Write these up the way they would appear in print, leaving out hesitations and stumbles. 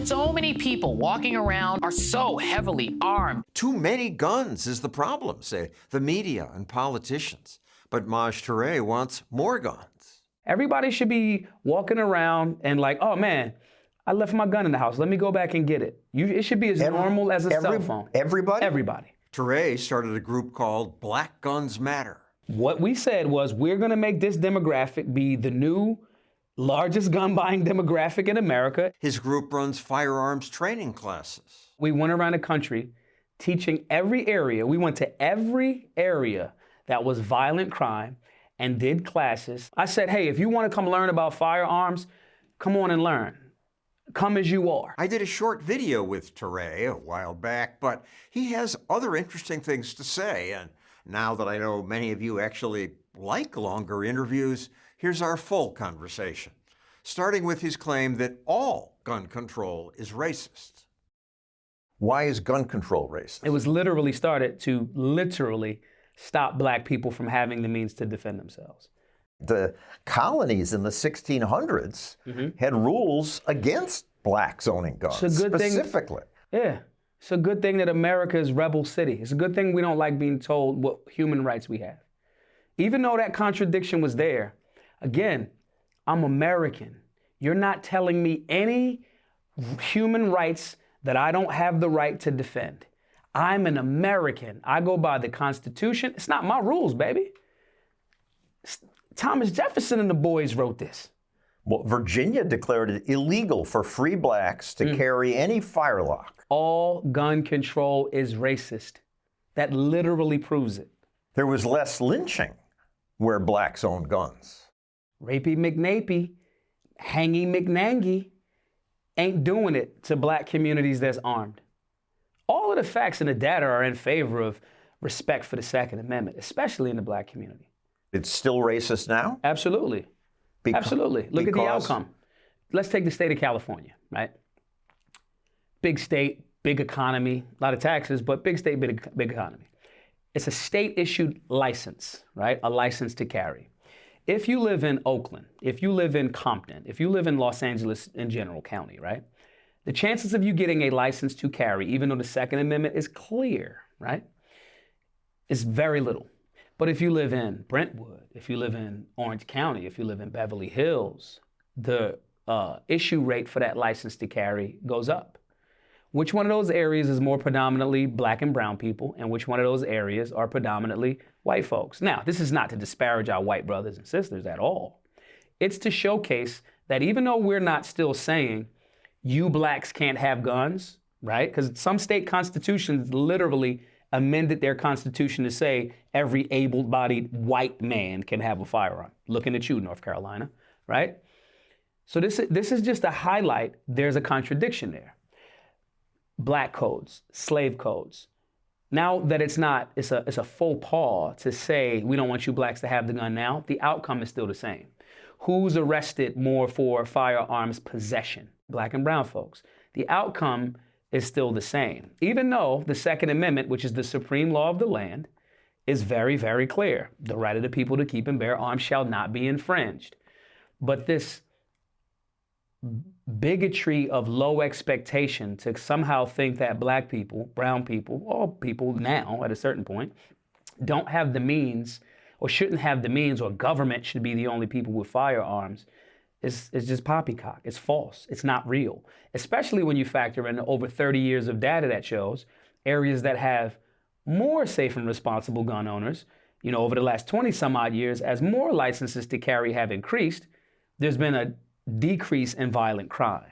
So many people walking around are so heavily armed. Too many guns is the problem, say the media and politicians. But Maj Toure wants more guns. Everybody should be walking around and like, oh man, I left my gun in the house. Let me go back and get it. It should be as normal as a cell phone. Everybody? Everybody. Toure started a group called Black Guns Matter. What we said was we're going to make this demographic be the new largest gun buying demographic in America. His group runs firearms training classes. We went around the country teaching every area. We went to every area that was violent crime and did classes. I said, hey, if you want to come learn about firearms, come on and learn. Come as you are. I did a short video with Toure a while back, but he has other interesting things to say. And now that I know many of you actually like longer interviews, here's our full conversation, starting with his claim that all gun control is racist. Why is gun control racist? It was literally started to stop black people from having the means to defend themselves. The colonies in the 1600s had rules against blacks owning guns, it's a good specifically. Yeah, it's a good thing that America is rebel city. It's a good thing we don't like being told what human rights we have. Even though that contradiction was there, again, I'm American. You're not telling me any human rights that I don't have the right to defend. I'm an American. I go by the Constitution. It's not my rules, baby. Thomas Jefferson and the boys wrote this. Well, Virginia declared it illegal for free blacks to carry any firelock. All gun control is racist. That literally proves it. There was less lynching where blacks owned guns. Rapey McNapey, Hangy McNangy ain't doing it to black communities that's armed. All of the facts and the data are in favor of respect for the Second Amendment, especially in the black community. It's still racist now? Absolutely. Absolutely. Look at the outcome. Let's take the state of California, right? Big state, big economy, a lot of taxes, but big state, big economy. It's a state-issued license, right? A license to carry. If you live in Oakland, if you live in Compton, if you live in Los Angeles in General County, right? The chances of you getting a license to carry, even though the Second Amendment is clear, right, is very little. But if you live in Brentwood, if you live in Orange County, if you live in Beverly Hills, the issue rate for that license to carry goes up. Which one of those areas is more predominantly black and brown people, and which one of those areas are predominantly white folks? Now, this is not to disparage our white brothers and sisters at all. It's to showcase that even though we're not still saying you blacks can't have guns, right? Because some state constitutions literally amended their constitution to say every able-bodied white man can have a firearm. Looking at you, North Carolina, right? So this is just a highlight. There's a contradiction there. Black codes, slave codes. Now that it's a faux pas to say we don't want you blacks to have the gun now, the outcome is still the same. Who's arrested more for firearms possession? Black and brown folks. The outcome is still the same, even though the Second Amendment, which is the supreme law of the land, is very, very clear. The right of the people to keep and bear arms shall not be infringed. But this bigotry of low expectation to somehow think that black people, brown people, all people now at a certain point, don't have the means or shouldn't have the means, or government should be the only people with firearms, is just poppycock. It's false. It's not real. Especially when you factor in over 30 years of data that shows areas that have more safe and responsible gun owners, over the last 20 some odd years, as more licenses to carry have increased, there's been a decrease in violent crime.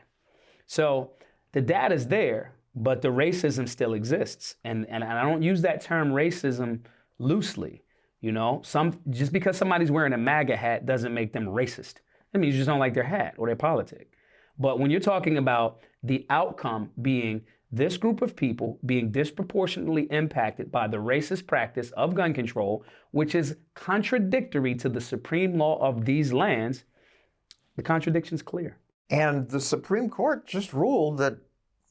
So the data's there, but the racism still exists. And I don't use that term racism loosely. Just because somebody's wearing a MAGA hat doesn't make them racist. That means you just don't like their hat or their politic. But when you're talking about the outcome being this group of people being disproportionately impacted by the racist practice of gun control, which is contradictory to the supreme law of these lands, the contradiction's clear. And the Supreme Court just ruled that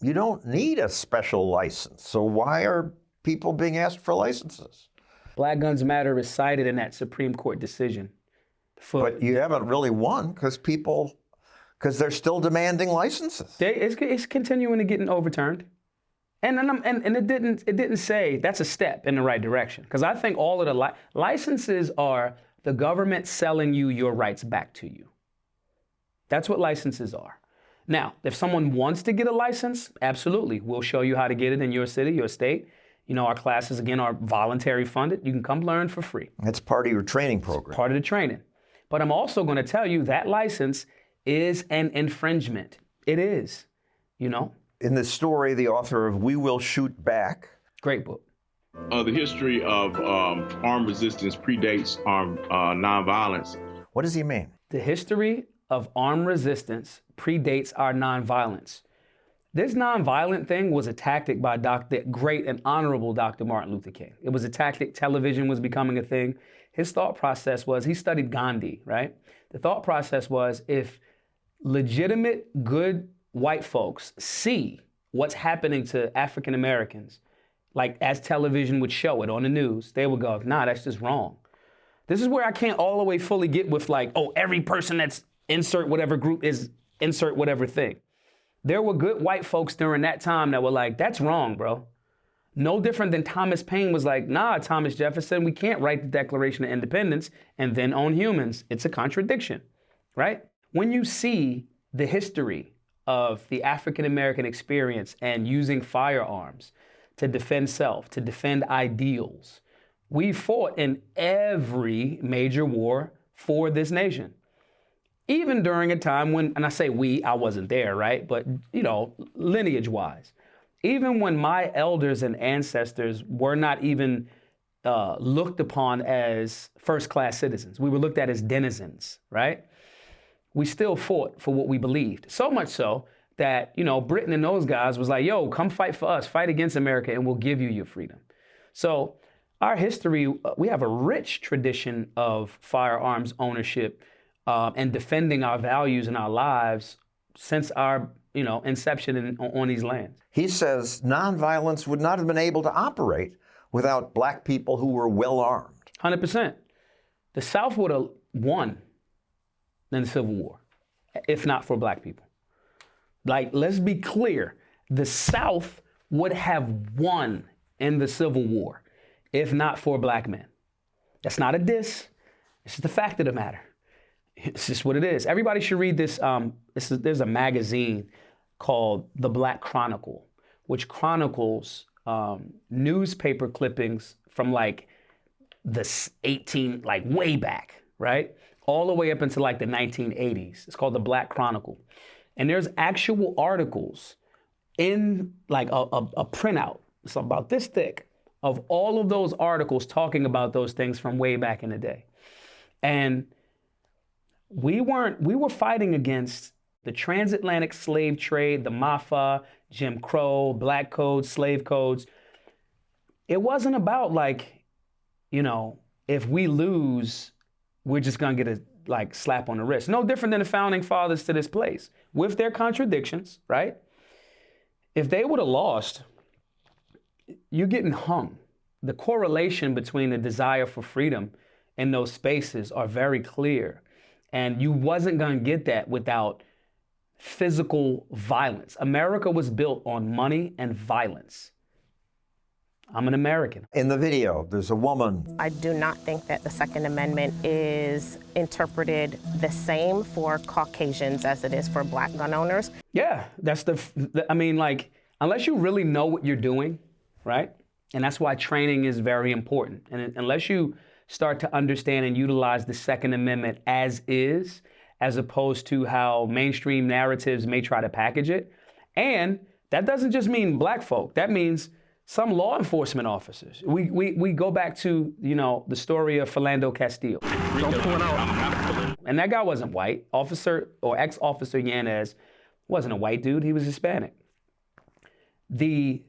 you don't need a special license. So why are people being asked for licenses? Black Guns Matter is cited in that Supreme Court decision. But you haven't really won because people because they're still demanding licenses. It's continuing to get overturned. And it didn't say that's a step in the right direction. Because I think all of the licenses are the government selling you your rights back to you. That's what licenses are. Now, if someone wants to get a license, absolutely. We'll show you how to get it in your city, your state. You know, our classes, again, are voluntary funded. You can come learn for free. That's part of your training program. It's part of the training. But I'm also going to tell you that license is an infringement. It is, you know. In this story, the author of We Will Shoot Back. Great book. The history of armed resistance predates nonviolence. What does he mean? The history of armed resistance predates our nonviolence. This nonviolent thing was a tactic by the great and honorable Dr. Martin Luther King. It was a tactic. Television was becoming a thing. His thought process was, he studied Gandhi, right? The thought process was, if legitimate, good white folks see what's happening to African Americans, like as television would show it on the news, they would go, nah, that's just wrong. This is where I can't all the way fully get with like, oh, every person that's insert whatever group is insert whatever thing. There were good white folks during that time that were like, that's wrong, bro. No different than Thomas Paine was like, nah, Thomas Jefferson, we can't write the Declaration of Independence and then own humans. It's a contradiction, right? When you see the history of the African American experience and using firearms to defend self, to defend ideals, we fought in every major war for this nation. Even during a time when, and I say we, I wasn't there, right? But, you know, lineage-wise, even when my elders and ancestors were not even looked upon as first-class citizens, we were looked at as denizens, right? We still fought for what we believed. So much so that, you know, Britain and those guys was like, yo, come fight for us, fight against America, and we'll give you your freedom. So our history, we have a rich tradition of firearms ownership and defending our values and our lives since our, you know, inception on these lands. He says nonviolence would not have been able to operate without black people who were well armed. 100%. The South would have won in the Civil War, if not for black people. Like, let's be clear. The South would have won in the Civil War, if not for black men. That's not a diss. It's just the fact of the matter. It's just what it is. Everybody should read this. There's a magazine called The Black Chronicle, which chronicles newspaper clippings from like way back, right? All the way up into like the 1980s. It's called The Black Chronicle. And there's actual articles in like a printout, it's about this thick, of all of those articles talking about those things from way back in the day. And we were fighting against the transatlantic slave trade, the MAFA, Jim Crow, black codes, slave codes. It wasn't about like, you know, if we lose, we're just gonna get a like slap on the wrist. No different than the founding fathers to this place, with their contradictions, right? If they would have lost, you're getting hung. The correlation between the desire for freedom in those spaces are very clear. And you wasn't gonna get that without physical violence. America was built on money and violence. I'm an American. In the video, there's a woman. I do not think that the Second Amendment is interpreted the same for Caucasians as it is for black gun owners. Yeah, that's I mean, like, unless you really know what you're doing, right? And that's why training is very important. And unless you start to understand and utilize the Second Amendment as is, as opposed to how mainstream narratives may try to package it. And that doesn't just mean black folk. That means some law enforcement officers. We go back to, you know, the story of Philando Castile. And that guy wasn't white. Officer or ex-officer Yanez wasn't a white dude. He was Hispanic. The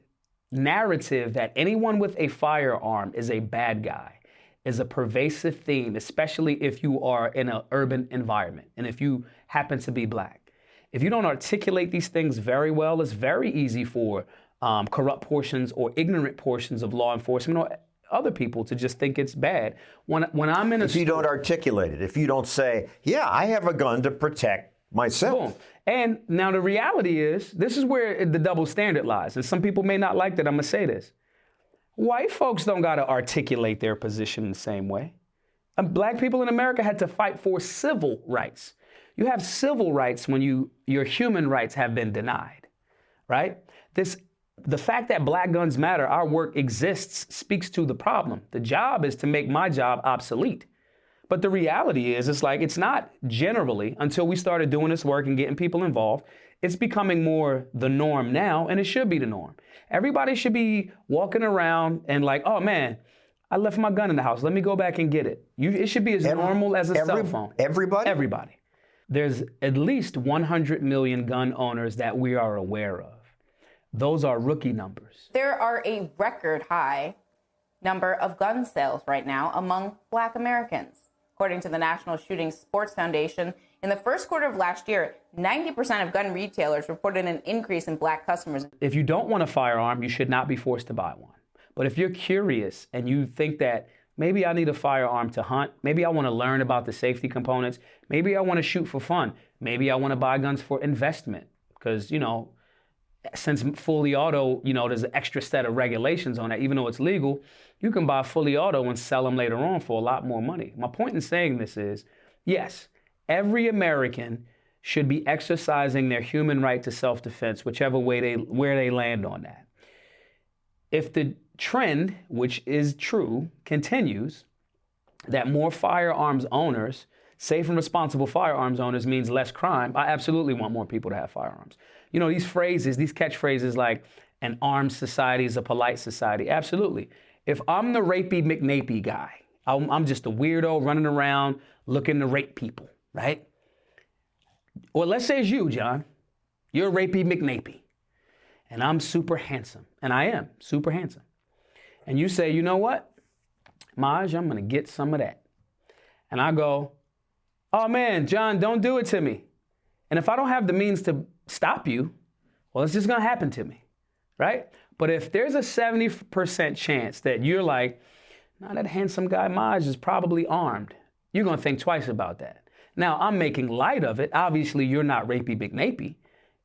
narrative that anyone with a firearm is a bad guy is a pervasive theme, especially if you are in an urban environment and if you happen to be black. If you don't articulate these things very well, it's very easy for corrupt portions or ignorant portions of law enforcement or other people to just think it's bad. When I'm in a If you don't articulate it, if you don't say, yeah, I have a gun to protect Myself. Boom. And now the reality is, this is where the double standard lies. And some people may not like that I'm going to say this. White folks don't got to articulate their position in the same way. Black people in America had to fight for civil rights. You have civil rights when your human rights have been denied, right? The fact that Black Guns Matter, our work exists, speaks to the problem. The job is to make my job obsolete. But the reality is, it's not generally, until we started doing this work and getting people involved, it's becoming more the norm now, and it should be the norm. Everybody should be walking around and like, oh man, I left my gun in the house. Let me go back and get it. It should be as normal as a cell phone. Everybody? Everybody. There's at least 100 million gun owners that we are aware of. Those are rookie numbers. There are a record high number of gun sales right now among Black Americans. According to the National Shooting Sports Foundation, in the first quarter of last year, 90% of gun retailers reported an increase in Black customers. If you don't want a firearm, you should not be forced to buy one. But if you're curious and you think that maybe I need a firearm to hunt, maybe I want to learn about the safety components, maybe I want to shoot for fun, maybe I want to buy guns for investment, because, since fully auto, there's an extra set of regulations on that. Even though it's legal, you can buy fully auto and sell them later on for a lot more money. My point in saying this is, yes, every American should be exercising their human right to self-defense, whichever way where they land on that. If the trend, which is true, continues, that more firearms owners, safe and responsible firearms owners means less crime, I absolutely want more people to have firearms. These phrases, these catchphrases like an armed society is a polite society, absolutely. If I'm the rapey McNapey guy, I'm just a weirdo running around looking to rape people, right? Or let's say it's you, John. You're a rapey McNapey. And I'm super handsome. And I am super handsome. And you say, you know what? Maj, I'm going to get some of that. And I go, oh man, John, don't do it to me. And if I don't have the means to stop you, well, it's just going to happen to me, right? But if there's a 70% chance that you're like, nah, that handsome guy Maj is probably armed, you're going to think twice about that. Now, I'm making light of it. Obviously, you're not rapey McNapey,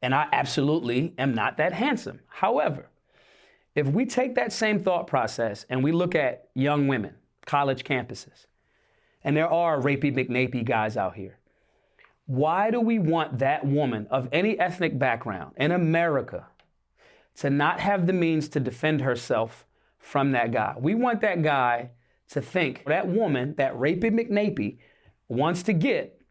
and I absolutely am not that handsome. However, if we take that same thought process and we look at young women, college campuses, and there are rapey McNapey guys out here, why do we want that woman of any ethnic background in America to not have the means to defend herself from that guy? We want that guy to think that woman, that rapey McNapey, wants to get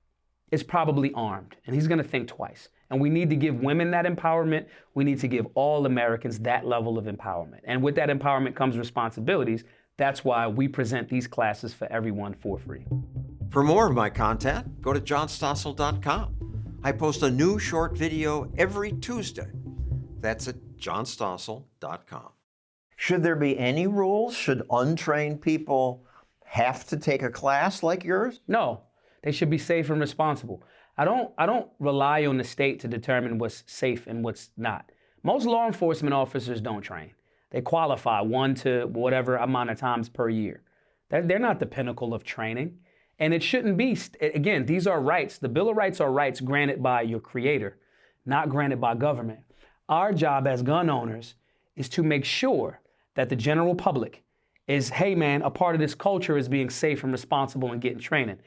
is probably armed, and he's going to think twice. And we need to give women that empowerment. We need to give all Americans that level of empowerment. And with that empowerment comes responsibilities. That's why we present these classes for everyone for free. For more of my content, go to johnstossel.com. I post a new short video every Tuesday. That's at johnstossel.com. Should there be any rules? Should untrained people have to take a class like yours? No, they should be safe and responsible. I don't rely on the state to determine what's safe and what's not. Most law enforcement officers don't train. They qualify 1 to whatever amount of times per year. They're not the pinnacle of training. And it shouldn't be. Again, these are rights. The Bill of Rights are rights granted by your creator, not granted by government. Our job as gun owners is to make sure that the general public is, hey man, a part of this culture is being safe and responsible and getting training.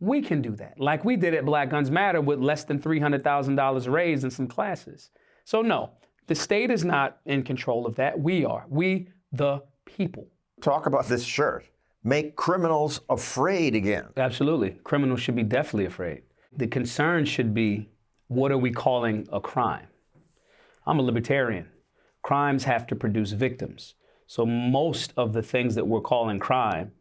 We can do that, like we did at Black Guns Matter with less than $300,000 raised in some classes. So no, the state is not in control of that. We are. We, the people. Talk about this shirt. Make criminals afraid again. Absolutely. Criminals should be definitely afraid. The concern should be, what are we calling a crime? I'm a libertarian. Crimes have to produce victims. So most of the things that we're calling crime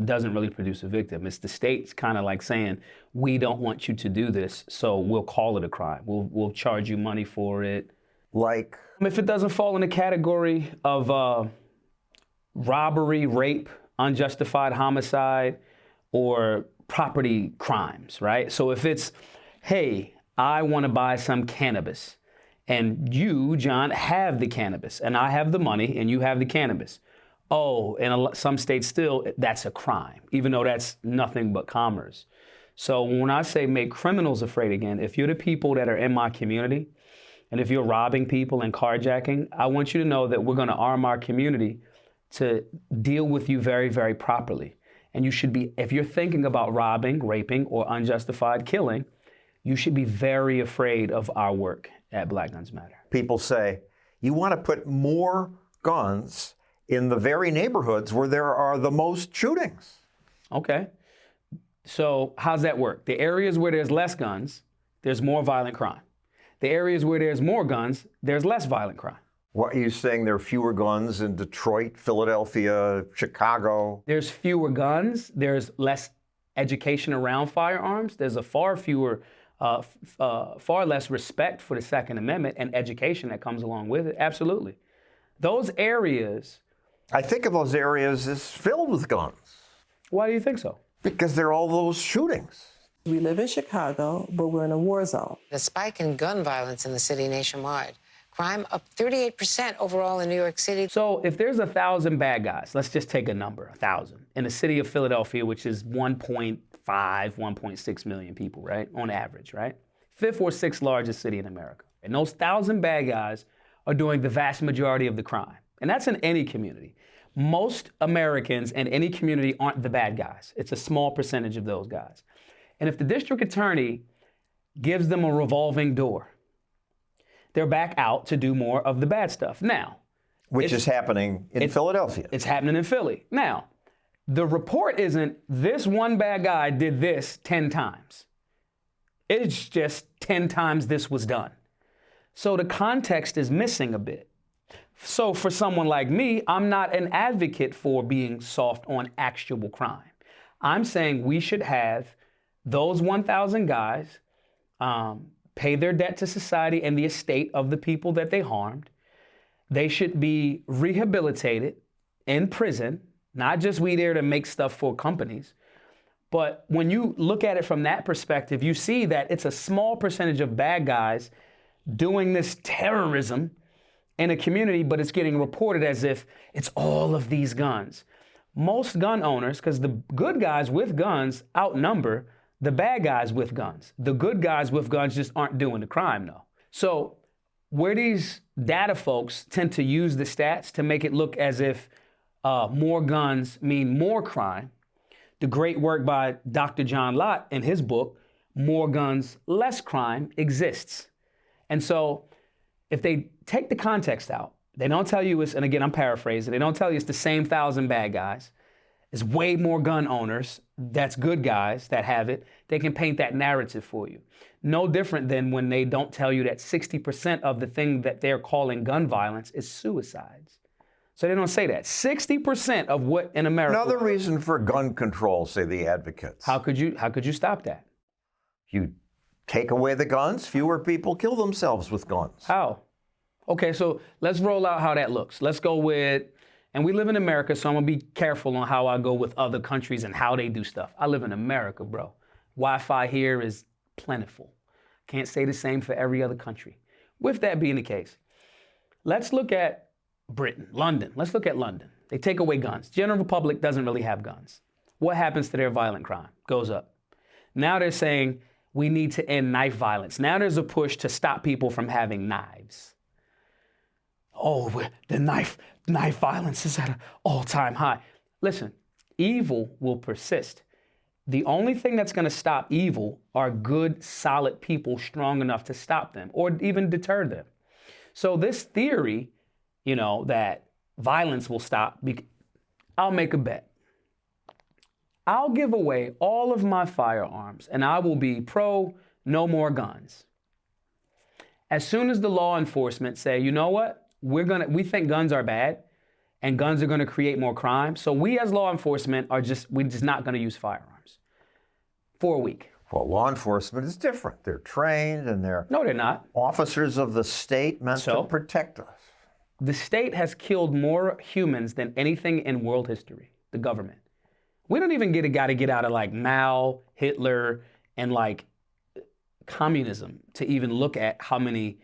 doesn't really produce a victim. It's the state's kind of like saying, we don't want you to do this, so we'll call it a crime. We'll charge you money for it. Like? If it doesn't fall in the category of robbery, rape, unjustified homicide, or property crimes, right? So if it's, hey, I want to buy some cannabis, and you, John, have the cannabis, and I have the money, and you have the cannabis. Oh, in some states still, that's a crime, even though that's nothing but commerce. So when I say make criminals afraid again, if you're the people that are in my community, and if you're robbing people and carjacking, I want you to know that we're going to arm our community to deal with you very, very properly. And you should be, if you're thinking about robbing, raping, or unjustified killing, you should be very afraid of our work at Black Guns Matter. People say, you want to put more guns in the very neighborhoods where there are the most shootings. Okay. So how's that work? The areas where there's less guns, there's more violent crime. The areas where there's more guns, there's less violent crime. What are you saying? There are fewer guns in Detroit, Philadelphia, Chicago? There's fewer guns. There's less education around firearms. There's a far less respect for the Second Amendment and education that comes along with it. Absolutely. Those areas. I think of those areas as filled with guns. Why do you think so? Because there are all those shootings. We live in Chicago, but we're in a war zone. The spike in gun violence in the city nationwide. Crime up 38% overall in New York City. So if there's 1,000 bad guys, let's just take a number, 1,000, in the city of Philadelphia, which is 1.5, 1.6 million people, right, on average, right? 5th or 6th largest city in America. And those 1,000 bad guys are doing the vast majority of the crime. And that's in any community. Most Americans in any community aren't the bad guys. It's a small percentage of those guys. And if the district attorney gives them a revolving door, they're back out to do more of the bad stuff. Now, which is happening in Philadelphia. It's happening in Philly. Now, the report isn't this one bad guy did this 10 times. It's just 10 times this was done. So the context is missing a bit. So for someone like me, I'm not an advocate for being soft on actual crime. I'm saying we should have those 1,000 guys pay their debt to society and the estate of the people that they harmed. They should be rehabilitated in prison, not just we there to make stuff for companies. But when you look at it from that perspective, you see that it's a small percentage of bad guys doing this terrorism in a community, but it's getting reported as if it's all of these guns. Most gun owners, because the good guys with guns outnumber the bad guys with guns. The good guys with guns just aren't doing the crime, though. So where these data folks tend to use the stats to make it look as if more guns mean more crime, the great work by Dr. John Lott in his book, More Guns, Less Crime, exists. And so if they take the context out, they don't tell you it's, and again, I'm paraphrasing, they don't tell you it's the same 1,000 bad guys. It's way more gun owners, that's good guys that have it. They can paint that narrative for you. No different than when they don't tell you that 60% of the thing that they're calling gun violence is suicides. So they don't say that. 60% of what in America. Another reason for gun control, say the advocates. How could you stop that? You take away the guns, fewer people kill themselves with guns. How? Okay, so let's roll out how that looks. Let's go with, and we live in America, so I'm gonna be careful on how I go with other countries and how they do stuff. I live in America, bro. Wi-Fi here is plentiful. Can't say the same for every other country. With that being the case, let's look at Britain, London. Let's look at London. They take away guns. General public doesn't really have guns. What happens to their violent crime? Goes up. Now they're saying we need to end knife violence. Now there's a push to stop people from having knives. Oh, the knife violence is at an all-time high. Listen, evil will persist. The only thing that's going to stop evil are good, solid people strong enough to stop them or even deter them. So this theory, that violence will stop, I'll make a bet. I'll give away all of my firearms and I will be pro no more guns. As soon as the law enforcement say, you know what? We think guns are bad and guns are going to create more crime. So we as law enforcement we're just not going to use firearms for a week. Well, law enforcement is different. They're trained and they're No, they're not. Officers of the state meant to protect us. The state has killed more humans than anything in world history, the government. We don't even got to get out of like Mao, Hitler, and like communism to even look at how many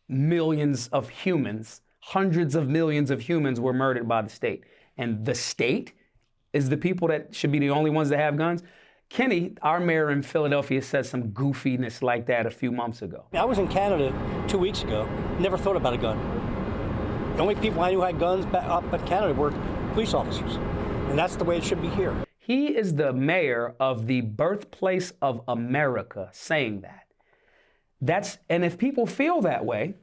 millions of humans, hundreds of millions of humans were murdered by the state. And the state is the people that should be the only ones that have guns. Kenny, our mayor in Philadelphia, said some goofiness like that a few months ago. I was in Canada 2 weeks ago, never thought about a gun. The only people I knew had guns up in Canada were police officers, and that's the way it should be here. He is the mayor of the birthplace of America saying that. And if people feel that way,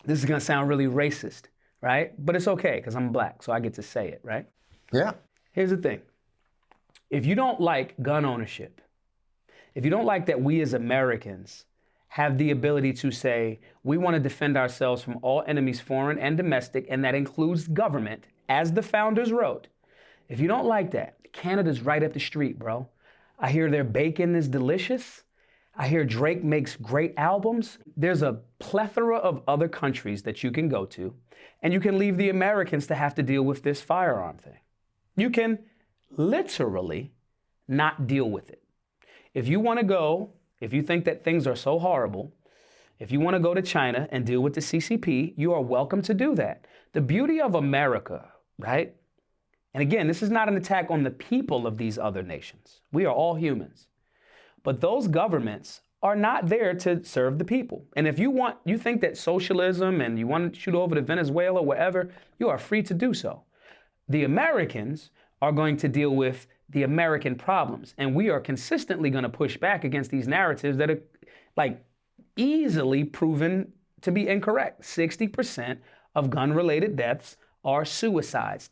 this is gonna sound really racist, right? But it's okay, because I'm black, so I get to say it, right? Yeah. Here's the thing. If you don't like gun ownership, if you don't like that we as Americans have the ability to say, we want to defend ourselves from all enemies, foreign and domestic, and that includes government, as the founders wrote. If you don't like that, Canada's right up the street, bro. I hear their bacon is delicious. I hear Drake makes great albums. There's a plethora of other countries that you can go to, and you can leave the Americans to have to deal with this firearm thing. You can literally not deal with it. If you want to go, if you think that things are so horrible, if you want to go to China and deal with the CCP, you are welcome to do that. The beauty of America, right? And again, this is not an attack on the people of these other nations. We are all humans. But those governments are not there to serve the people. And if you think that socialism and you want to shoot over to Venezuela or wherever, you are free to do so. The Americans are going to deal with the American problems. And we are consistently going to push back against these narratives that are like easily proven to be incorrect. 60% of gun-related deaths are suicides.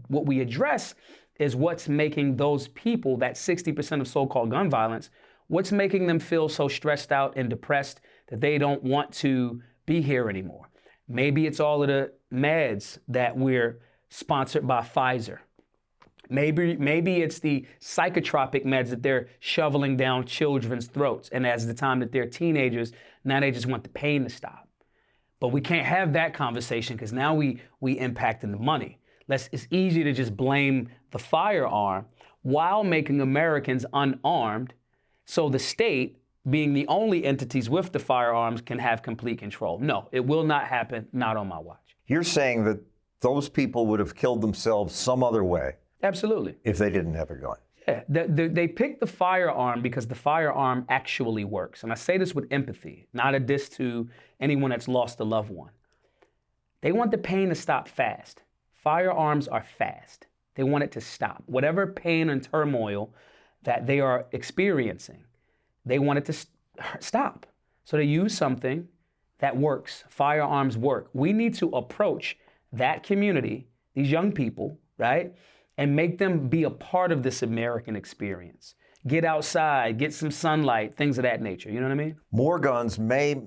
What we address is what's making those people, that 60% of so-called gun violence, what's making them feel so stressed out and depressed that they don't want to be here anymore. Maybe it's all of the meds that we're sponsored by Pfizer. Maybe it's the psychotropic meds that they're shoveling down children's throats. And as the time that they're teenagers, now they just want the pain to stop. But we can't have that conversation because now we impacting the money. It's easy to just blame the firearm while making Americans unarmed, so the state, being the only entities with the firearms, can have complete control. No, it will not happen, not on my watch. You're saying that those people would have killed themselves some other way. Absolutely. If they didn't have a gun. Yeah, they picked the firearm because the firearm actually works. And I say this with empathy, not a diss to anyone that's lost a loved one. They want the pain to stop fast. Firearms are fast. They want it to stop. Whatever pain and turmoil that they are experiencing, they want it to stop. So they use something that works. Firearms work. We need to approach that community, these young people, right? And make them be a part of this American experience. Get outside, get some sunlight, things of that nature. You know what I mean? More guns may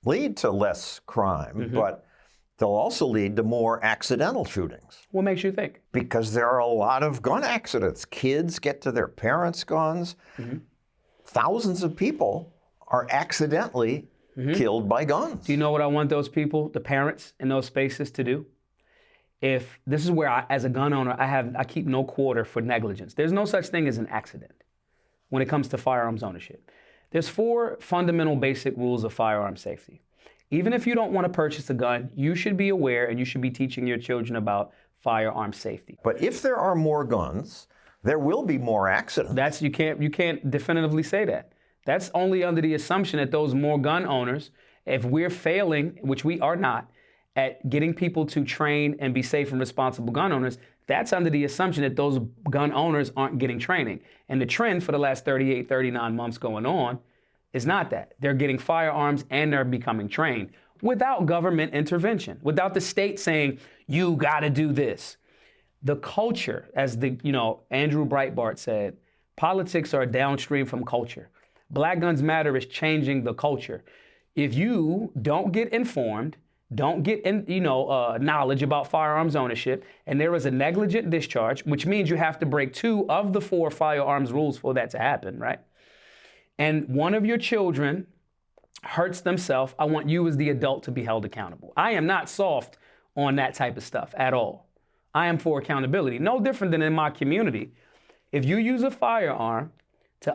lead to less crime, but they'll also lead to more accidental shootings. What makes you think? Because there are a lot of gun accidents. Kids get to their parents' guns. Thousands of people are accidentally killed by guns. Do you know what I want those people, the parents in those spaces, to do? If this is where I, as a gun owner, I keep no quarter for negligence. There's no such thing as an accident when it comes to firearms ownership. There's 4 fundamental basic rules of firearm safety. Even if you don't want to purchase a gun, you should be aware and you should be teaching your children about firearm safety. But if there are more guns, there will be more accidents. You can't definitively say that. That's only under the assumption that those more gun owners, if we're failing, which we are not, at getting people to train and be safe and responsible gun owners, that's under the assumption that those gun owners aren't getting training. And the trend for the last 38, 39 months going on is not that. They're getting firearms and they're becoming trained without government intervention, without the state saying, you gotta do this. The culture, as Andrew Breitbart said, politics are downstream from culture. Black Guns Matter is changing the culture. If you don't get informed, don't get knowledge about firearms ownership, and there is a negligent discharge, which means you have to break 2 of the 4 firearms rules for that to happen, right? And one of your children hurts themselves, I want you as the adult to be held accountable. I am not soft on that type of stuff at all. I am for accountability. No different than in my community. If you use a firearm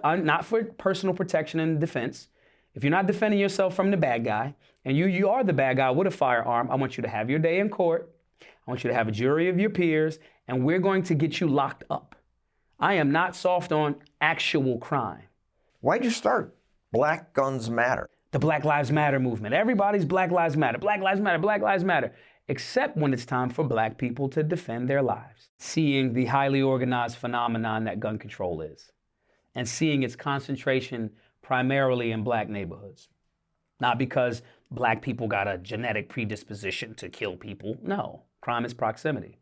not for personal protection and defense, if you're not defending yourself from the bad guy, and you are the bad guy with a firearm, I want you to have your day in court. I want you to have a jury of your peers, and we're going to get you locked up. I am not soft on actual crime. Why'd you start Black Guns Matter? The Black Lives Matter movement. Everybody's Black Lives Matter, Black Lives Matter, Black Lives Matter, except when it's time for black people to defend their lives. Seeing the highly organized phenomenon that gun control is, and seeing its concentration primarily in black neighborhoods. Not because black people got a genetic predisposition to kill people. No, crime is proximity.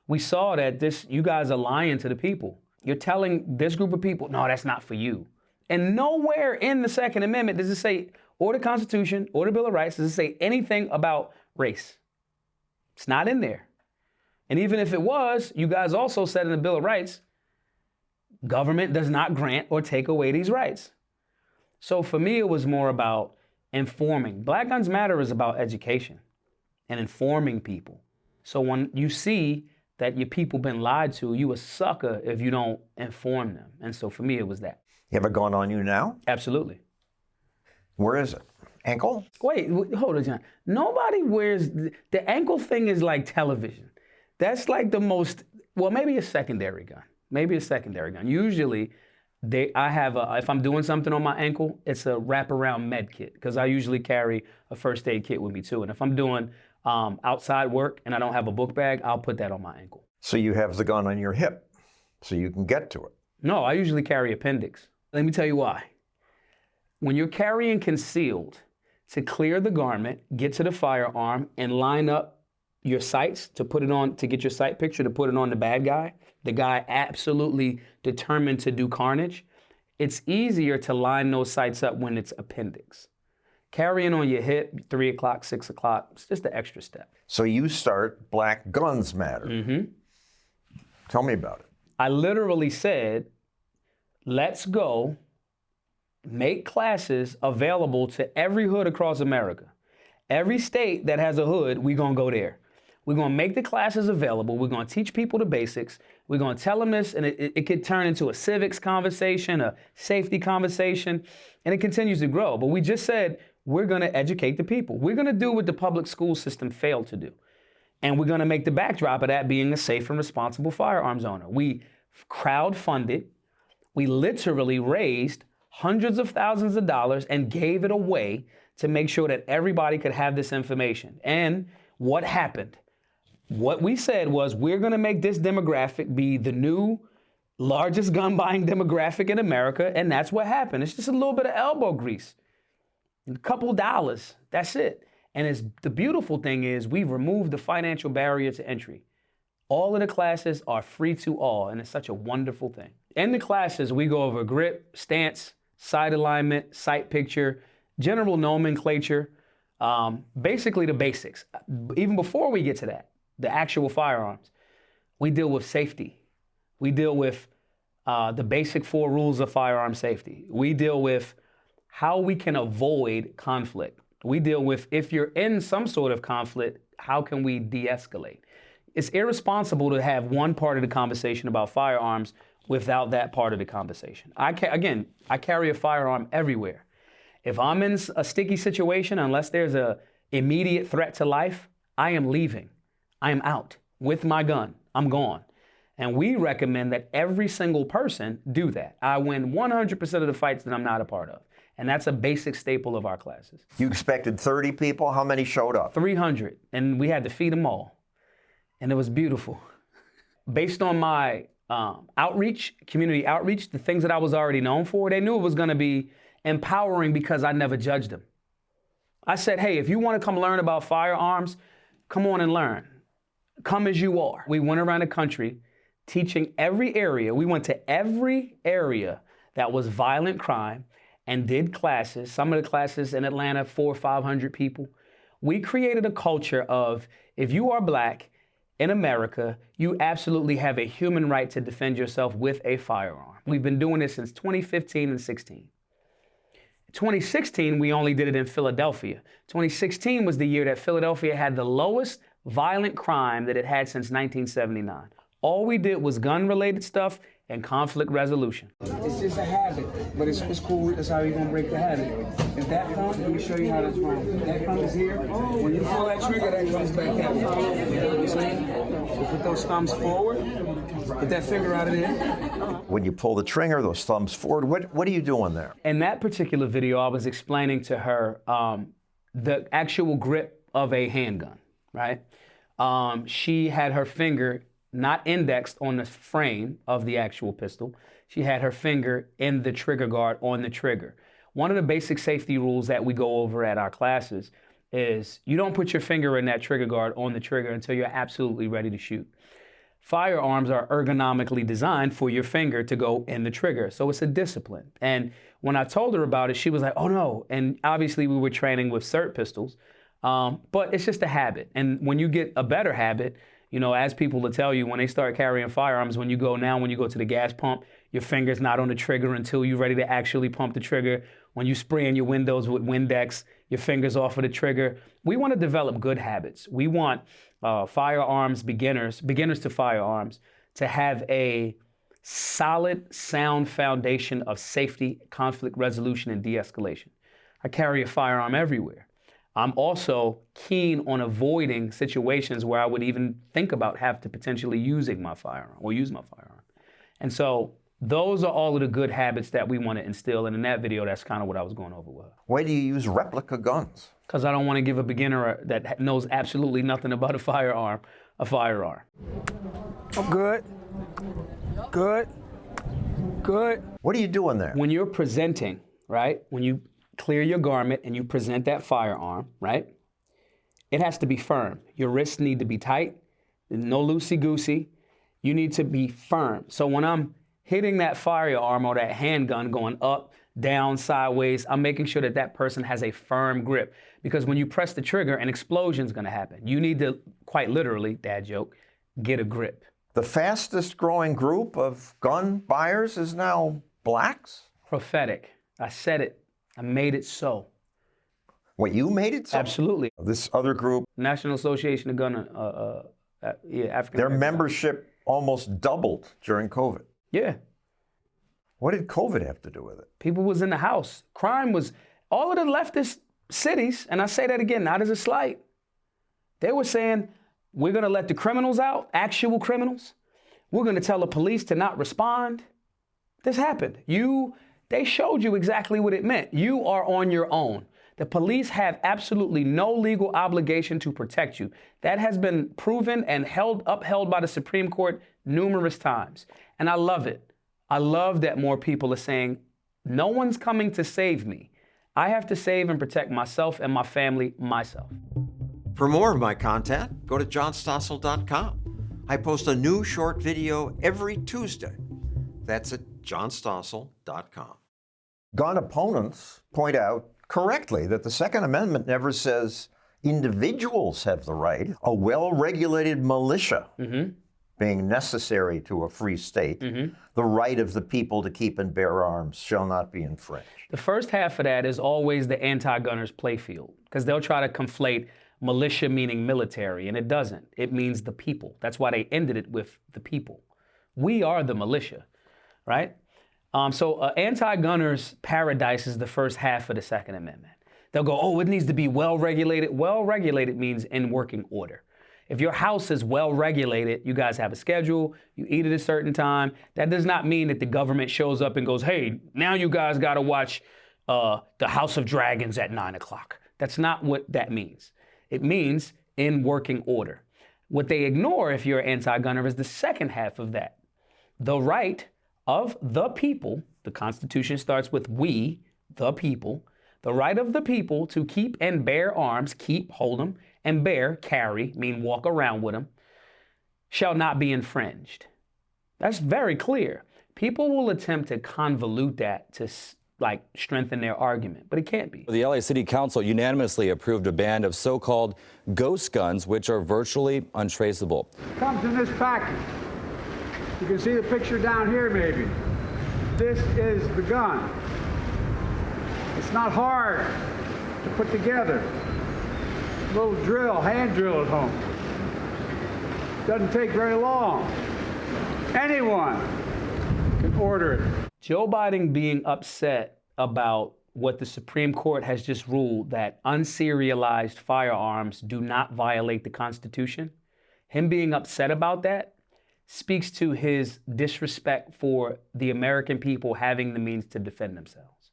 We saw that you guys are lying to the people. You're telling this group of people, no, that's not for you. And nowhere in the Second Amendment does it say, or the Constitution, or the Bill of Rights, does it say anything about race. It's not in there. And even if it was, you guys also said in the Bill of Rights, government does not grant or take away these rights. So for me, it was more about informing. Black Guns Matter is about education and informing people. So when you see that your people been lied to, you a sucker if you don't inform them. And so for me, it was that. You have a gun on you now? Absolutely. Where is it? Ankle? Wait, hold on, John. Nobody wears, the ankle thing is like television. That's like the most, well, maybe a secondary gun. Maybe a secondary gun. Usually, I have if I'm doing something on my ankle, it's a wraparound med kit, because I usually carry a first aid kit with me too. And if I'm doing outside work and I don't have a book bag, I'll put that on my ankle. So you have the gun on your hip, so you can get to it. No, I usually carry appendix. Let me tell you why. When you're carrying concealed, to clear the garment, get to the firearm, and line up your sights to put it on, to get your sight picture, to put it on the bad guy, the guy absolutely determined to do carnage, it's easier to line those sights up when it's appendix. Carrying on your hip, 3 o'clock, 6 o'clock, it's just an extra step. So you start Black Guns Matter. Mm-hmm. Tell me about it. I literally said, let's go make classes available to every hood across America. Every state that has a hood, we're gonna go there. We're gonna make the classes available. We're gonna teach people the basics. We're gonna tell them this, and it could turn into a civics conversation, a safety conversation, and it continues to grow. But we just said, we're gonna educate the people. We're gonna do what the public school system failed to do. And we're gonna make the backdrop of that being a safe and responsible firearms owner. We crowdfunded, we literally raised hundreds of thousands of dollars and gave it away to make sure that everybody could have this information. And what happened? What we said was, we're gonna make this demographic be the new largest gun buying demographic in America, and that's what happened. It's just a little bit of elbow grease, a couple dollars, that's it. And the beautiful thing is, we've removed the financial barrier to entry. All of the classes are free to all, and it's such a wonderful thing. In the classes, we go over grip, stance, sight alignment, sight picture, general nomenclature, basically the basics. Even before we get to that, the actual firearms, we deal with safety. We deal with the basic 4 rules of firearm safety. We deal with how we can avoid conflict. We deal with, if you're in some sort of conflict, how can we de-escalate? It's irresponsible to have one part of the conversation about firearms without that part of the conversation. I carry a firearm everywhere. If I'm in a sticky situation, unless there's an immediate threat to life, I am leaving. I am out with my gun. I'm gone. And we recommend that every single person do that. I win 100% of the fights that I'm not a part of. And that's a basic staple of our classes. You expected 30 people? How many showed up? 300. And we had to feed them all. And it was beautiful. Based on my outreach, community outreach, the things that I was already known for, they knew it was gonna be empowering because I never judged them. I said, hey, if you wanna come learn about firearms, come on and learn. Come as you are. We went around the country teaching every area. We went to every area that was violent crime and did classes. Some of the classes in Atlanta, 400 or 500 people. We created a culture of, if you are black, in America, you absolutely have a human right to defend yourself with a firearm. We've been doing this since 2015 and 16. 2016, we only did it in Philadelphia. 2016 was the year that Philadelphia had the lowest violent crime that it had since 1979. All we did was gun-related stuff and conflict resolution. It's just a habit, but it's cool. That's how you're gonna break the habit. If that comes, let me show you how that's wrong. If that comes here, when you pull that trigger, that comes back out. You know what I'm saying? So put those thumbs forward, get that finger out of there. When you pull the trigger, those thumbs forward, what are you doing there? In that particular video, I was explaining to her the actual grip of a handgun, right? She had her finger not indexed on the frame of the actual pistol. She had her finger in the trigger guard on the trigger. One of the basic safety rules that we go over at our classes is you don't put your finger in that trigger guard on the trigger until you're absolutely ready to shoot. Firearms are ergonomically designed for your finger to go in the trigger, so it's a discipline. And when I told her about it, she was like, oh no. And obviously we were training with SIRT pistols, but it's just a habit. And when you get a better habit, you know, as people will tell you, when they start carrying firearms, when you go to the gas pump, your finger's not on the trigger until you're ready to actually pump the trigger. When you spray in your windows with Windex, your finger's off of the trigger. We want to develop good habits. We want firearms beginners to firearms, to have a solid, sound foundation of safety, conflict resolution, and de-escalation. I carry a firearm everywhere. I'm also keen on avoiding situations where I would even think about have to potentially using my firearm or use my firearm. And so those are all of the good habits that we want to instill. And in that video, that's kind of what I was going over with. Why do you use replica guns? Because I don't want to give a beginner that knows absolutely nothing about a firearm. Oh, good. Good. Good. What are you doing there? When you're presenting, right? When you clear your garment and you present that firearm, right? It has to be firm. Your wrists need to be tight. No loosey-goosey. You need to be firm. So when I'm hitting that firearm or that handgun going up, down, sideways, I'm making sure that that person has a firm grip. Because when you press the trigger, an explosion's gonna happen. You need to, quite literally, dad joke, get a grip. The fastest growing group of gun buyers is now blacks? Prophetic. I said it. I made it so. What, you made it so? Absolutely. This other group? National Association of Gun, African. Their membership almost doubled during COVID. Yeah. What did COVID have to do with it? People was in the house. Crime was, all of the leftist cities, and I say that again, not as a slight, they were saying, we're gonna let the criminals out, actual criminals. We're gonna tell the police to not respond. This happened. They showed you exactly what it meant. You are on your own. The police have absolutely no legal obligation to protect you. That has been proven and upheld by the Supreme Court numerous times. And I love it. I love that more people are saying, no one's coming to save me. I have to save and protect myself and my family myself. For more of my content, go to johnstossel.com. I post a new short video every Tuesday. That's at johnstossel.com. Gun opponents point out correctly that the Second Amendment never says individuals have the right. A well-regulated militia being necessary to a free state, the right of the people to keep and bear arms shall not be infringed. The first half of that is always the anti-gunners playfield, because they'll try to conflate militia meaning military, and it doesn't. It means the people. That's why they ended it with the people. We are the militia, right? So anti-gunners paradise is the first half of the Second Amendment. They'll go, oh, it needs to be well-regulated. Well-regulated means in working order. If your house is well-regulated, you guys have a schedule, you eat at a certain time. That does not mean that the government shows up and goes, hey, now you guys got to watch The House of Dragons at 9 o'clock. That's not what that means. It means in working order. What they ignore if you're an anti-gunner is the second half of that. The right of the people, the Constitution starts with we, the people, the right of the people to keep and bear arms, keep, hold them, and bear, carry, mean walk around with them, shall not be infringed. That's very clear. People will attempt to convolute that to strengthen their argument, but it can't be. The LA City Council unanimously approved a ban of so-called ghost guns, which are virtually untraceable. Comes in this package. You can see the picture down here maybe. This is the gun. It's not hard to put together. A little drill, hand drill at home. Doesn't take very long. Anyone can order it. Joe Biden being upset about what the Supreme Court has just ruled, that unserialized firearms do not violate the Constitution, him being upset about that speaks to his disrespect for the American people having the means to defend themselves.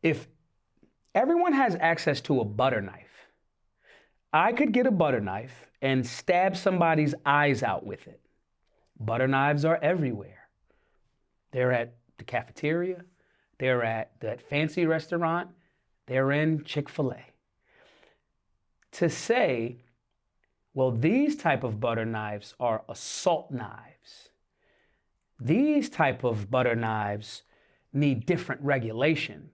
If everyone has access to a butter knife, I could get a butter knife and stab somebody's eyes out with it. Butter knives are everywhere. They're at the cafeteria, they're at that fancy restaurant, they're in Chick-fil-A. To say, well, these type of butter knives are assault knives. These type of butter knives need different regulation.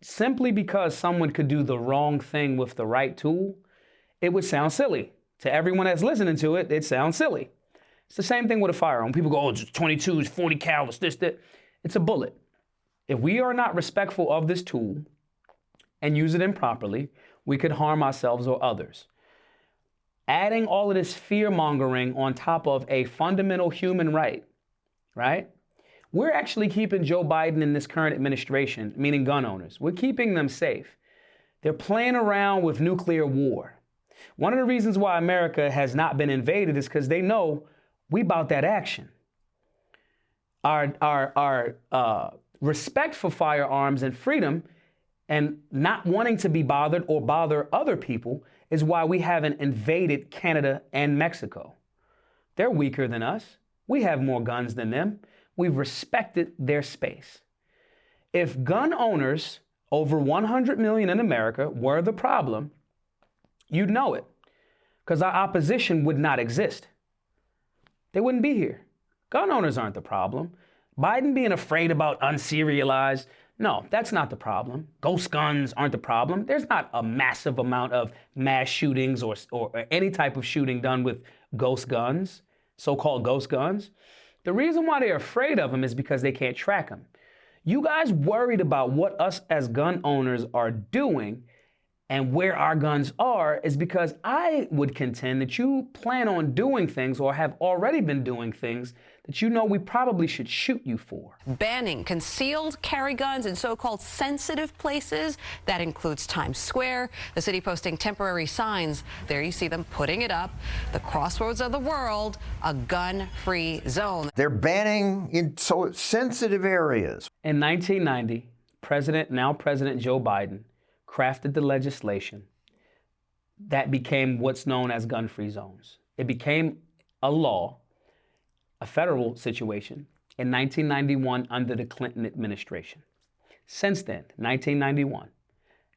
Simply because someone could do the wrong thing with the right tool, it would sound silly. To everyone that's listening to it, it sounds silly. It's the same thing with a firearm. People go, oh, it's 22s, 40 calibers, this, that. It's a bullet. If we are not respectful of this tool and use it improperly, we could harm ourselves or others. Adding all of this fear-mongering on top of a fundamental human right, right? We're actually keeping Joe Biden and this current administration, meaning gun owners, we're keeping them safe. They're playing around with nuclear war. One of the reasons why America has not been invaded is because they know we about that action. Our respect for firearms and freedom and not wanting to be bothered or bother other people is why we haven't invaded Canada and Mexico. They're weaker than us. We have more guns than them. We've respected their space. If gun owners, over 100 million in America, were the problem, you'd know it, because our opposition would not exist. They wouldn't be here. Gun owners aren't the problem. Biden being afraid about unserialized, no, that's not the problem. Ghost guns aren't the problem. There's not a massive amount of mass shootings or any type of shooting done with ghost guns, so-called ghost guns. The reason why they're afraid of them is because they can't track them. You guys worried about what us as gun owners are doing and where our guns are is because I would contend that you plan on doing things or have already been doing things that you know we probably should shoot you for. Banning concealed carry guns in so-called sensitive places. That includes Times Square. The city posting temporary signs. There you see them putting it up. The crossroads of the world, a gun-free zone. They're banning in so sensitive areas. In 1990, now President Joe Biden crafted the legislation that became what's known as gun-free zones. It became a law, a federal situation, in 1991 under the Clinton administration. Since then, 1991,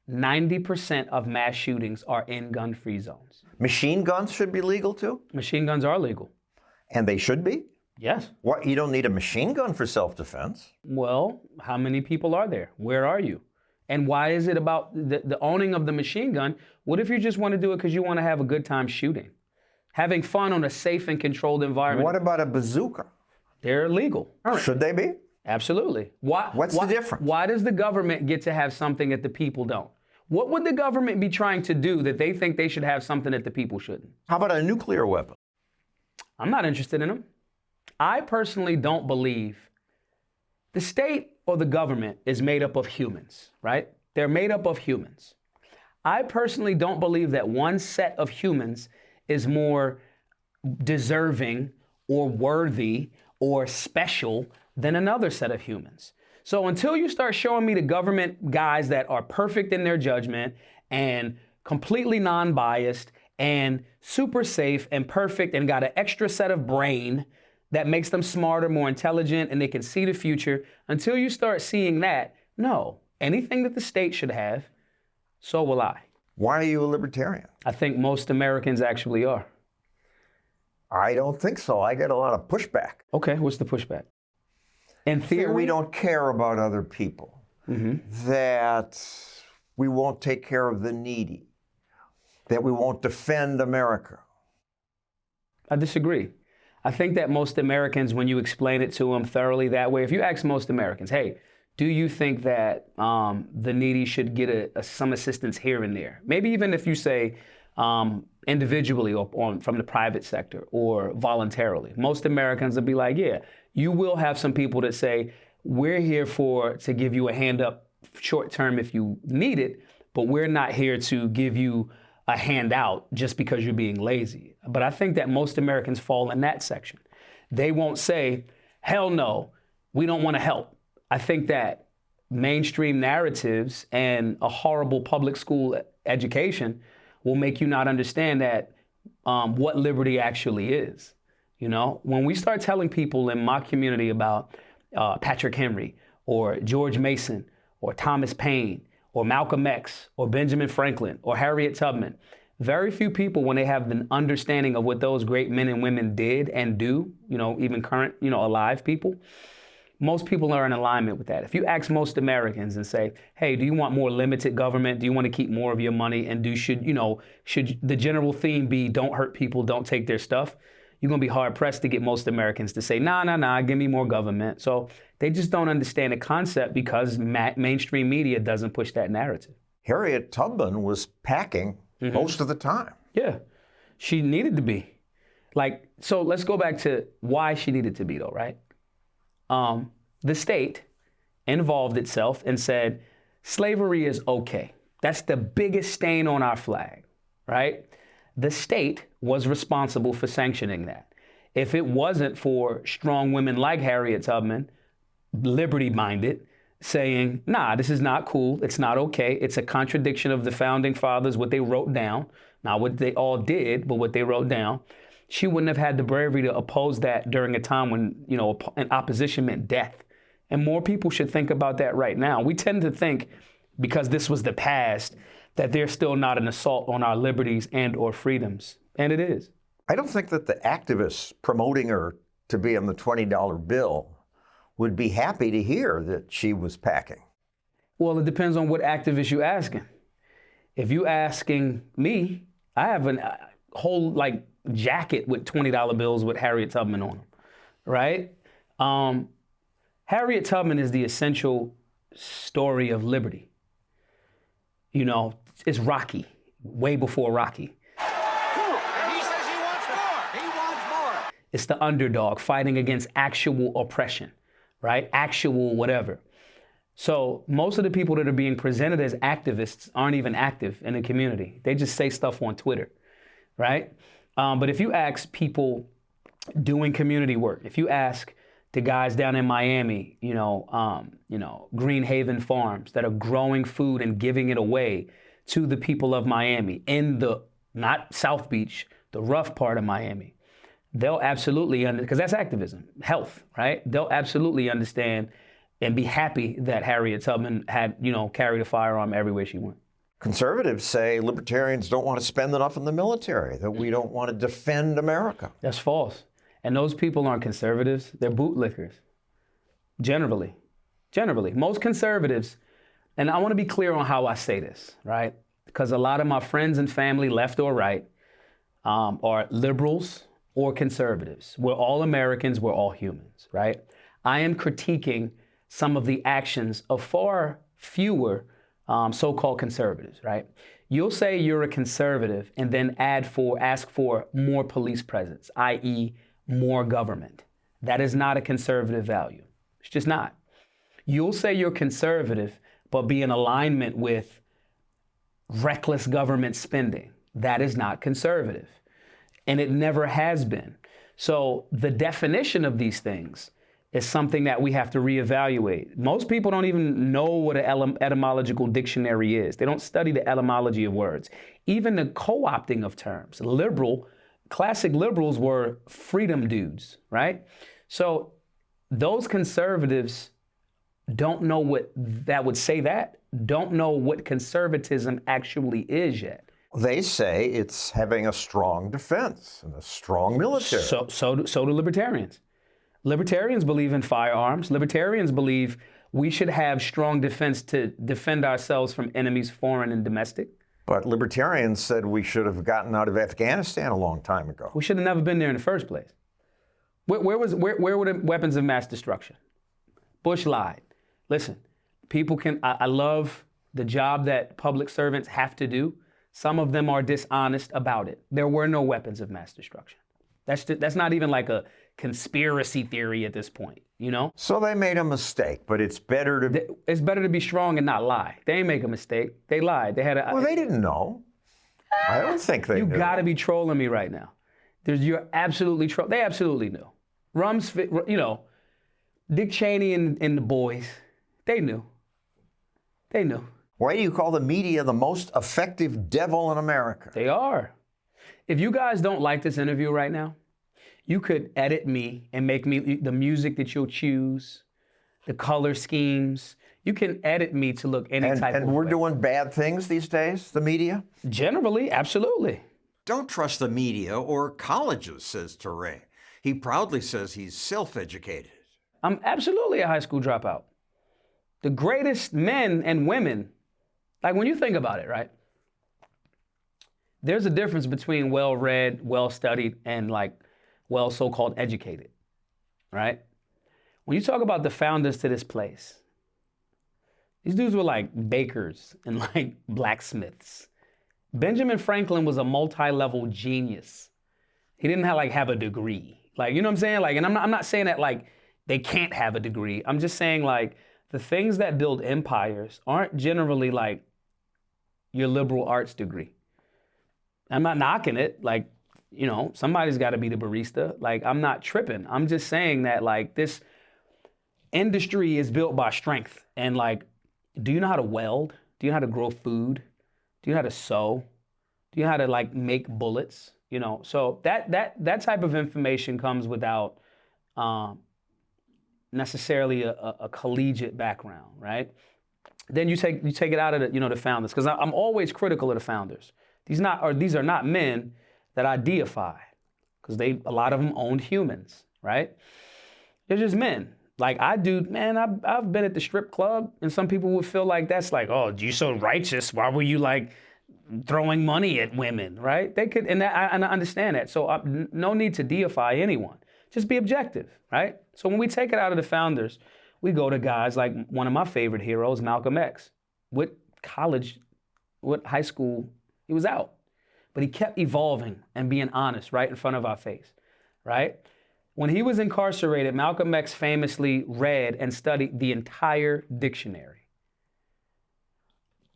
90% of mass shootings are in gun-free zones. Machine guns should be legal too? Machine guns are legal. And they should be? Yes. What, you don't need a machine gun for self-defense? Well, how many people are there? Where are you? And why is it about the owning of the machine gun? What if you just want to do it because you want to have a good time shooting? Having fun on a safe and controlled environment. What about a bazooka? They're illegal. Should they be? Absolutely. What's the difference? Why does the government get to have something that the people don't? What would the government be trying to do that they think they should have something that the people shouldn't? How about a nuclear weapon? I'm not interested in them. I personally don't believe the state or the government is made up of humans, right? They're made up of humans. I personally don't believe that one set of humans is more deserving or worthy or special than another set of humans. So until you start showing me the government guys that are perfect in their judgment and completely non-biased and super safe and perfect and got an extra set of brain that makes them smarter, more intelligent, and they can see the future. Until you start seeing that, no, anything that the state should have, so will I. Why are you a libertarian? I think most Americans actually are. I don't think so. I get a lot of pushback. Okay, what's the pushback? In theory, we don't care about other people. That we won't take care of the needy. That we won't defend America. I disagree. I think that most Americans, when you explain it to them thoroughly that way, if you ask most Americans, hey, do you think that the needy should get some assistance here and there? Maybe even if you say individually or from the private sector or voluntarily. Most Americans will be like, yeah, you will have some people that say, we're here to give you a hand up short term if you need it, but we're not here to give you a handout just because you're being lazy. But I think that most Americans fall in that section. They won't say, hell no, we don't want to help. I think that mainstream narratives and a horrible public school education will make you not understand that what liberty actually is. You know, when we start telling people in my community about Patrick Henry or George Mason or Thomas Paine or Malcolm X or Benjamin Franklin or Harriet Tubman, very few people, when they have an understanding of what those great men and women did and do, you know, even current, you know, alive people, most people are in alignment with that. If you ask most Americans and say, hey, do you want more limited government? Do you want to keep more of your money? And should the general theme be don't hurt people, don't take their stuff? You're going to be hard pressed to get most Americans to say, nah, give me more government. So they just don't understand the concept because mainstream media doesn't push that narrative. Harriet Tubman was packing most of the time. Yeah, she needed to be. Like, so let's go back to why she needed to be though, right? The state involved itself and said, slavery is okay. That's the biggest stain on our flag, right? The state was responsible for sanctioning that. If it wasn't for strong women like Harriet Tubman, liberty-minded, saying, nah, this is not cool, it's not okay, it's a contradiction of the founding fathers, what they wrote down, not what they all did, but what they wrote down, she wouldn't have had the bravery to oppose that during a time when, you know, an opposition meant death. And more people should think about that right now. We tend to think, because this was the past, that there's still not an assault on our liberties and or freedoms. And it is. I don't think that the activists promoting her to be on the $20 bill would be happy to hear that she was packing. Well, it depends on what activist you're asking. If you're asking me, I have a whole jacket with $20 bills with Harriet Tubman on them, right? Harriet Tubman is the essential story of liberty. You know, it's Rocky, way before Rocky. And he says he wants more. He wants more. It's the underdog fighting against actual oppression, right? Actual whatever. So most of the people that are being presented as activists aren't even active in the community. They just say stuff on Twitter, right? But if you ask people doing community work, if you ask the guys down in Miami, Green Haven Farms that are growing food and giving it away to the people of Miami in the, not South Beach, the rough part of Miami, they'll absolutely, because that's activism, health, right? They'll absolutely understand and be happy that Harriet Tubman had, carried a firearm everywhere she went. Conservatives say libertarians don't want to spend enough in the military, that we don't want to defend America. That's false. And those people aren't conservatives, they're bootlickers. Generally. Most conservatives, and I want to be clear on how I say this, right? Because a lot of my friends and family, left or right, are liberals or conservatives. We're all Americans, we're all humans, right? I am critiquing some of the actions of far fewer so-called conservatives, right? You'll say you're a conservative and then ask for more police presence, i.e., more government. That is not a conservative value. It's just not. You'll say you're conservative, but be in alignment with reckless government spending. That is not conservative. And it never has been. So the definition of these things is something that we have to reevaluate. Most people don't even know what an etymological dictionary is. They don't study the etymology of words. Even the co-opting of terms. Classic liberals were freedom dudes, right? So those conservatives don't know what that would say don't know what conservatism actually is yet. They say it's having a strong defense and a strong military. So do libertarians. Libertarians believe in firearms. Libertarians believe we should have strong defense to defend ourselves from enemies, foreign and domestic. But libertarians said we should have gotten out of Afghanistan a long time ago. We should have never been there in the first place. Where were the weapons of mass destruction? Bush lied. Listen, I love the job that public servants have to do. Some of them are dishonest about it. There were no weapons of mass destruction. That's not even like a conspiracy theory at this point, So they made a mistake, but it's better to be strong and not lie. They didn't make a mistake. They lied. They didn't know. I don't think they knew. You got to be trolling me right now. You're absolutely They absolutely knew. Rumsfeld, you know, Dick Cheney and the boys, they knew. They knew. Why do you call the media the most effective devil in America? They are. If you guys don't like this interview right now, you could edit me and make me the music that you'll choose, the color schemes. You can edit me to look any type of way. And we're doing bad things these days, the media? Generally, absolutely. Don't trust the media or colleges, says Toure. He proudly says he's self-educated. I'm absolutely a high school dropout. The greatest men and women, like when you think about it, right? There's a difference between well-read, well-studied, and like well so-called educated, right? When you talk about the founders to this place, these dudes were like bakers and like blacksmiths. Benjamin Franklin was a multi-level genius. He didn't have a degree. Like, you know what I'm saying? Like, and I'm not saying that like they can't have a degree. I'm just saying like the things that build empires aren't generally like your liberal arts degree. I'm not knocking it. Like, you know, somebody's got to be the barista. Like, I'm not tripping. I'm just saying that like this industry is built by strength. And like, do you know how to weld? Do you know how to grow food? Do you know how to sew? Do you know how to like make bullets? You know, so that type of information comes without necessarily a collegiate background, right? Then you take it out of the founders, because I'm always critical of the founders. These are not men that I deify, because a lot of them owned humans, right? They're just men. Like I do, man. I've been at the strip club, and some people would feel like that's like, oh, you're so righteous. Why were you like throwing money at women, right? They could, and I understand that. So no need to deify anyone. Just be objective, right? So when we take it out of the founders, we go to guys like one of my favorite heroes, Malcolm X. What high school he was out, but he kept evolving and being honest right in front of our face, right? When he was incarcerated, Malcolm X famously read and studied the entire dictionary.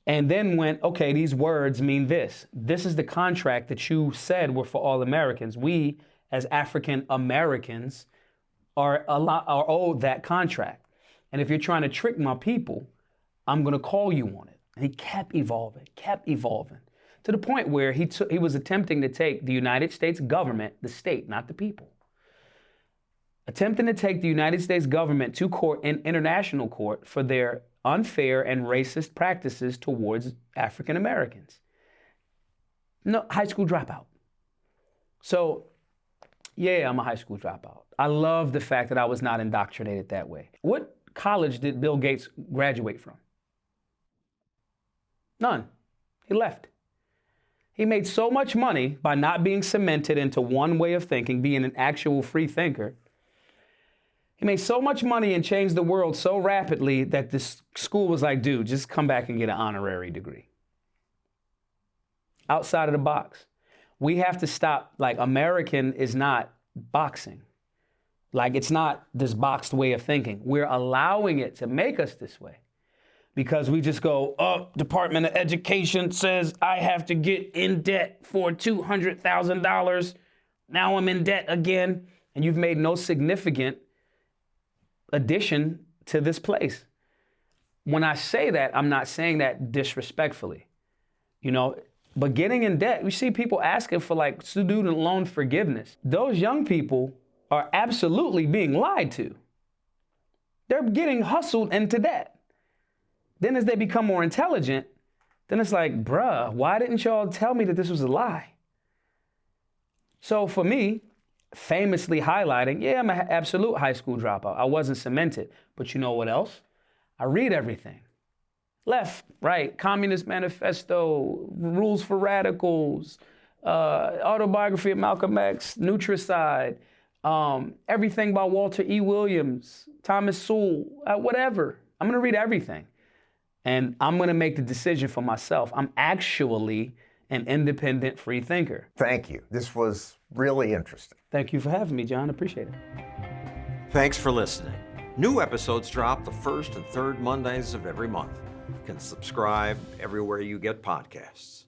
And then went, okay, these words mean this. This is the contract that you said were for all Americans. We, as African Americans, are owed that contract. And if you're trying to trick my people, I'm going to call you on it. And he kept evolving, to the point where he was attempting to take the United States government, the state, not the people, attempting to take the United States government to court, in international court, for their unfair and racist practices towards African Americans. No, high school dropout. So, yeah, I'm a high school dropout. I love the fact that I was not indoctrinated that way. What college did Bill Gates graduate from? None. He left. He made so much money by not being cemented into one way of thinking, being an actual free thinker. He made so much money and changed the world so rapidly that this school was like, dude, just come back and get an honorary degree. Outside of the box. We have to stop, like, American is not boxing. Like, it's not this boxed way of thinking. We're allowing it to make us this way because we just go, oh, Department of Education says I have to get in debt for $200,000. Now I'm in debt again. And you've made no significant addition to this place. When I say that, I'm not saying that disrespectfully, you know, but getting in debt, we see people asking for like student loan forgiveness. Those young people are absolutely being lied to. They're getting hustled into debt. Then as they become more intelligent, then it's like, bruh, why didn't y'all tell me that this was a lie? So for me, famously highlighting, yeah, I'm an absolute high school dropout. I wasn't cemented. But you know what else? I read everything. Left, right, Communist Manifesto, Rules for Radicals, Autobiography of Malcolm X, Nutricide, everything by Walter E. Williams, Thomas Sowell, whatever. I'm going to read everything. And I'm going to make the decision for myself. I'm actually an independent free thinker. Thank you. This was really interesting. Thank you for having me, John. Appreciate it. Thanks for listening. New episodes drop the first and third Mondays of every month. You can subscribe everywhere you get podcasts.